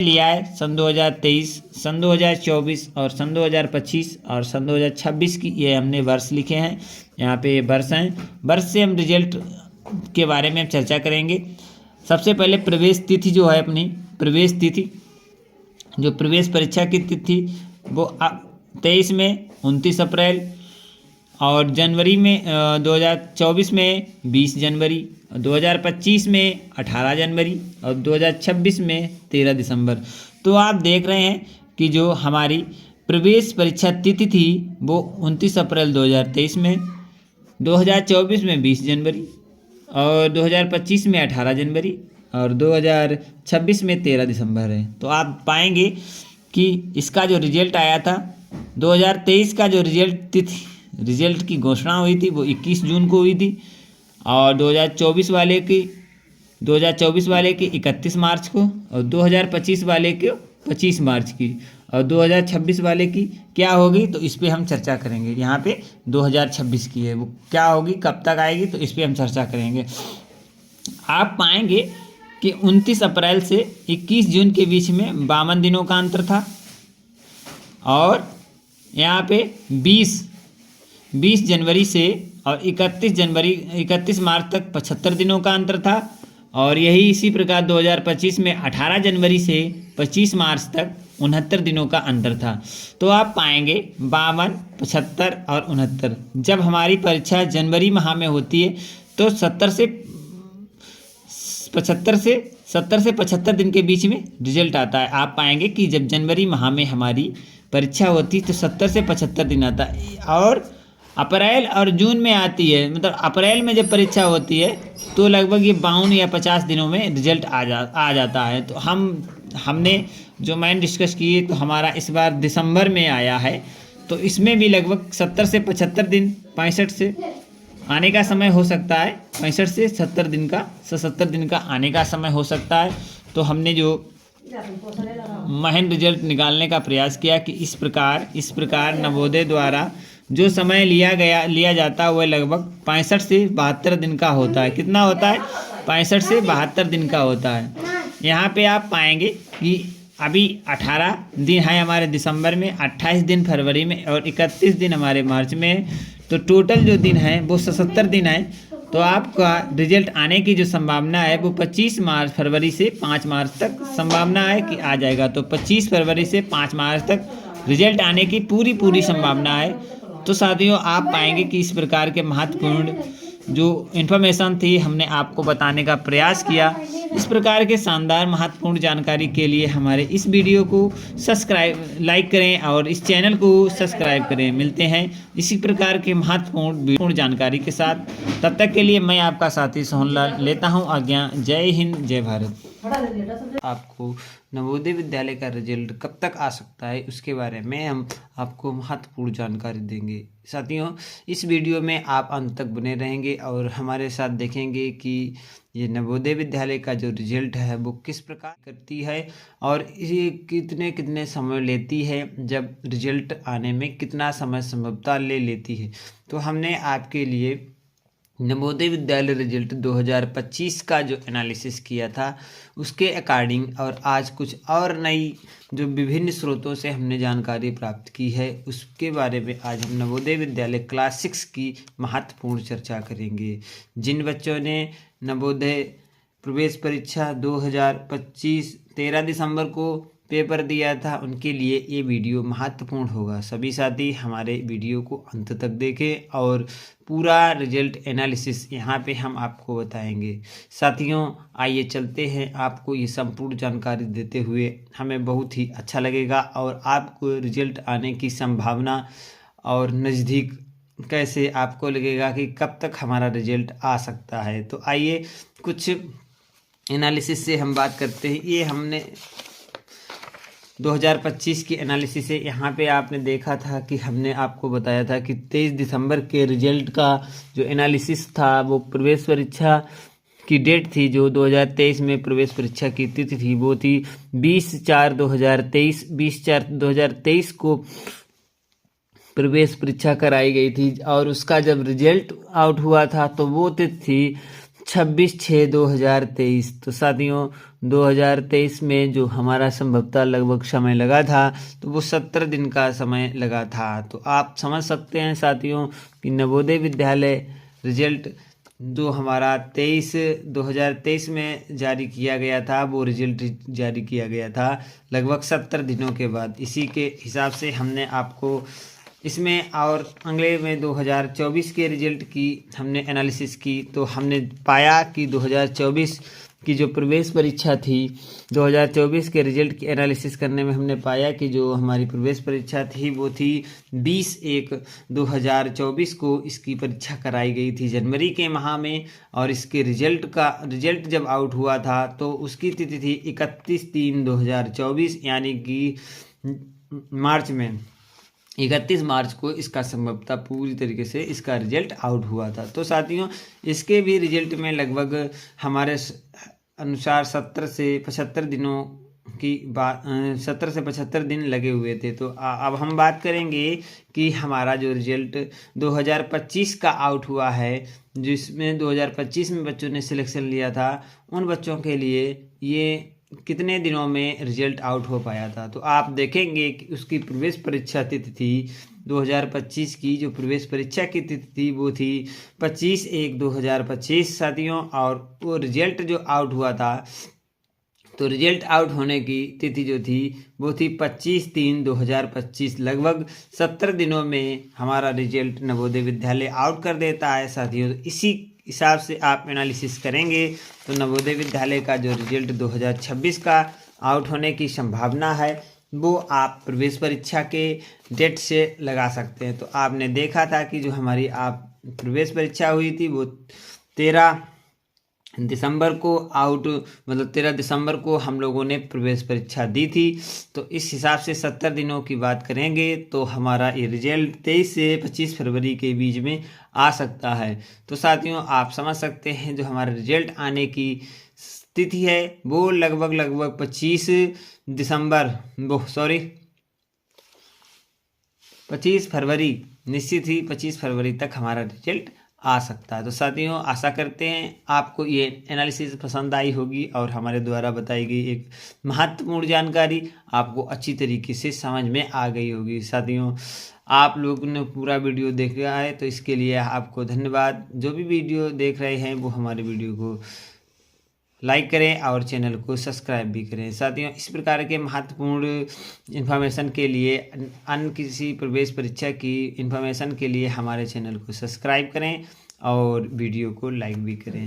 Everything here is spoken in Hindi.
लिया है सन 2023, सन 2024 और सन 2025 और सन 2026 की ये हमने वर्ष लिखे हैं। यहाँ पे ये वर्ष हैं। वर्ष से हम रिजल्ट के बारे में हम चर्चा करेंगे। सबसे पहले प्रवेश तिथि जो है अपनी प्रवेश तिथि, जो प्रवेश परीक्षा की तिथि वो 23 में 29 अप्रैल और जनवरी में 2024 में 20 जनवरी, 2025 में 18 जनवरी और 2026 में 13 दिसंबर। तो आप देख रहे हैं कि जो हमारी प्रवेश परीक्षा तिथि थी वो 29 अप्रैल 2023 में, 2024 में 20 जनवरी और 2025 में 18 जनवरी और 2026 में 13 दिसंबर है। तो आप पाएंगे कि इसका जो रिजल्ट आया था 2023 का जो रिजल्ट की घोषणा हुई थी वो 21 जून को हुई थी और 2024 वाले की 31 मार्च को और 2025 वाले के 25 मार्च की और 2026 वाले की क्या होगी तो इस पे हम चर्चा करेंगे। यहाँ पे 2026 की है, वो क्या होगी, कब तक आएगी, तो इस पे हम चर्चा करेंगे। आप पाएंगे कि 29 अप्रैल से 21 जून के बीच में 52 दिनों का अंतर था और यहाँ पे 20 जनवरी से और 31 मार्च तक 75 दिनों का अंतर था और यही इसी प्रकार 2025 में 18 जनवरी से 25 मार्च तक 69 दिनों का अंतर था। तो आप पाएंगे 52, 75 और 69। जब हमारी परीक्षा जनवरी माह में होती है तो 70 से 75 दिन के बीच में रिजल्ट आता है। आप पाएंगे कि जब जनवरी माह में हमारी परीक्षा होती तो 70 से 75 दिन आता है और अप्रैल और जून में आती है, मतलब अप्रैल में जब परीक्षा होती है तो लगभग ये 52 या 50 दिनों में रिजल्ट आ जाता है। तो हमने जो मैंने डिस्कस किए तो हमारा इस बार दिसंबर में आया है, तो इसमें भी लगभग 70 से 75 दिन 65 से आने का समय हो सकता है, 65 से 70 दिन का आने का समय हो सकता है। तो हमने जो महन रिजल्ट निकालने का प्रयास किया कि इस प्रकार नवोदय द्वारा जो समय लिया जाता है वह लगभग 65 से 72 दिन का होता है। कितना होता है? 65 से 72 दिन का होता है। यहाँ पे आप पाएंगे कि अभी 18 दिन है हमारे दिसंबर में, 28 दिन फरवरी में और 31 दिन हमारे मार्च में, तो टोटल जो दिन है वो 77 दिन है। तो आपका रिजल्ट आने की जो संभावना है वो 25 फरवरी से 5 मार्च तक संभावना है कि आ जाएगा। तो 25 फरवरी से 5 मार्च तक रिजल्ट आने की पूरी संभावना है। तो साथियों आप पाएंगे कि इस प्रकार के महत्वपूर्ण जो इन्फॉर्मेशन थी हमने आपको बताने का प्रयास किया। इस प्रकार के शानदार महत्वपूर्ण जानकारी के लिए हमारे इस वीडियो को लाइक करें और इस चैनल को सब्सक्राइब करें। मिलते हैं इसी प्रकार के महत्वपूर्ण जानकारी के साथ। तब तक के लिए मैं आपका साथी सोहनलाल लेता हूं आज्ञा। जय हिंद, जय भारत। आपको नवोदय विद्यालय का रिजल्ट कब तक आ सकता है उसके बारे में हम आपको महत्वपूर्ण जानकारी देंगे। साथियों इस वीडियो में आप अंत तक बने रहेंगे और हमारे साथ देखेंगे कि ये नवोदय विद्यालय का जो रिजल्ट है वो किस प्रकार करती है और ये कितने समय लेती है, जब रिजल्ट आने में कितना समय संभवतः ले लेती है। तो हमने आपके लिए नवोदय विद्यालय रिजल्ट 2025 का जो एनालिसिस किया था उसके अकॉर्डिंग और आज कुछ और नई जो विभिन्न स्रोतों से हमने जानकारी प्राप्त की है उसके बारे में आज हम नवोदय विद्यालय क्लास 6 की महत्वपूर्ण चर्चा करेंगे। जिन बच्चों ने नवोदय प्रवेश परीक्षा 2025 13 दिसंबर को पेपर दिया था उनके लिए ये वीडियो महत्वपूर्ण होगा। सभी साथी हमारे वीडियो को अंत तक देखें और पूरा रिजल्ट एनालिसिस यहाँ पे हम आपको बताएंगे। साथियों आइए चलते हैं, आपको ये संपूर्ण जानकारी देते हुए हमें बहुत ही अच्छा लगेगा और आपको रिजल्ट आने की संभावना और नज़दीक कैसे आपको लगेगा कि कब तक हमारा रिजल्ट आ सकता है। तो आइए कुछ एनालिसिस से हम बात करते हैं। ये हमने 2025 की एनालिसिस है। यहाँ पे आपने देखा था कि हमने आपको बताया था कि 23 दिसंबर के रिजल्ट का जो एनालिसिस था वो प्रवेश परीक्षा की डेट थी, जो 2023 में प्रवेश परीक्षा की तिथि थी वो थी 20/4/2023। 20/4/2023 को प्रवेश परीक्षा कराई गई थी और उसका जब रिजल्ट आउट हुआ था तो वो तिथि थी 26/6/2023। तो साथियों 2023 में जो हमारा संभवतः लगभग समय लगा था तो वो 70 दिन का समय लगा था। तो आप समझ सकते हैं साथियों कि नवोदय विद्यालय रिजल्ट जो हमारा 2023 में जारी किया गया था वो रिजल्ट जारी किया गया था लगभग 70 दिनों के बाद। इसी के हिसाब से हमने आपको इसमें और अगले में 2024 के रिजल्ट की हमने एनालिसिस की। तो हमने पाया कि 2024 की जो प्रवेश परीक्षा थी 2024 के रिजल्ट की एनालिसिस करने में हमने पाया कि जो हमारी प्रवेश परीक्षा थी वो थी 20/1/2024 को इसकी परीक्षा कराई गई थी जनवरी के माह में। और इसके रिजल्ट जब आउट हुआ था तो उसकी तिथि थी 31/3/2024 यानी कि मार्च में 31 मार्च को इसका संभवतः पूरी तरीके से इसका रिजल्ट आउट हुआ था। तो साथियों इसके भी रिजल्ट में लगभग हमारे अनुसार 70 से 75 दिनों की बात 70 से 75 दिन लगे हुए थे। तो अब हम बात करेंगे कि हमारा जो रिजल्ट 2025 का आउट हुआ है जिसमें 2025 में बच्चों ने सिलेक्शन लिया था उन बच्चों के लिए ये कितने दिनों में रिजल्ट आउट हो पाया था। तो आप देखेंगे कि उसकी प्रवेश परीक्षा तिथि थी 2025 की जो प्रवेश परीक्षा की तिथि थी वो थी 25/1/2025 साथियों। और वो रिजल्ट जो आउट हुआ था तो रिजल्ट आउट होने की तिथि जो थी वो थी 25/3/2025। लगभग 70 दिनों में हमारा रिजल्ट नवोदय विद्यालय आउट कर देता है साथियों। तो इसी हिसाब से आप एनालिसिस करेंगे तो नवोदय विद्यालय का जो रिजल्ट 2026 का आउट होने की संभावना है वो आप प्रवेश परीक्षा के डेट से लगा सकते हैं। तो आपने देखा था कि जो हमारी प्रवेश परीक्षा हुई थी वो 13 दिसंबर को 13 दिसंबर को हम लोगों ने प्रवेश परीक्षा दी थी। तो इस हिसाब से 70 दिनों की बात करेंगे तो हमारा ये रिजल्ट 23 से 25 फरवरी के बीच में आ सकता है। तो साथियों आप समझ सकते हैं जो हमारा रिजल्ट आने की तिथि है वो लगभग 25 फरवरी निश्चित ही 25 फरवरी तक हमारा रिजल्ट आ सकता है। तो साथियों आशा करते हैं आपको ये एनालिसिस पसंद आई होगी और हमारे द्वारा बताई गई एक महत्वपूर्ण जानकारी आपको अच्छी तरीके से समझ में आ गई होगी। साथियों आप लोगों ने पूरा वीडियो देखा है तो इसके लिए आपको धन्यवाद। जो भी वीडियो देख रहे हैं वो हमारे वीडियो को लाइक करें और चैनल को सब्सक्राइब भी करें। साथियों इस प्रकार के महत्वपूर्ण इन्फॉर्मेशन के लिए अन्य किसी प्रवेश परीक्षा की इन्फॉर्मेशन के लिए हमारे चैनल को सब्सक्राइब करें और वीडियो को लाइक भी करें।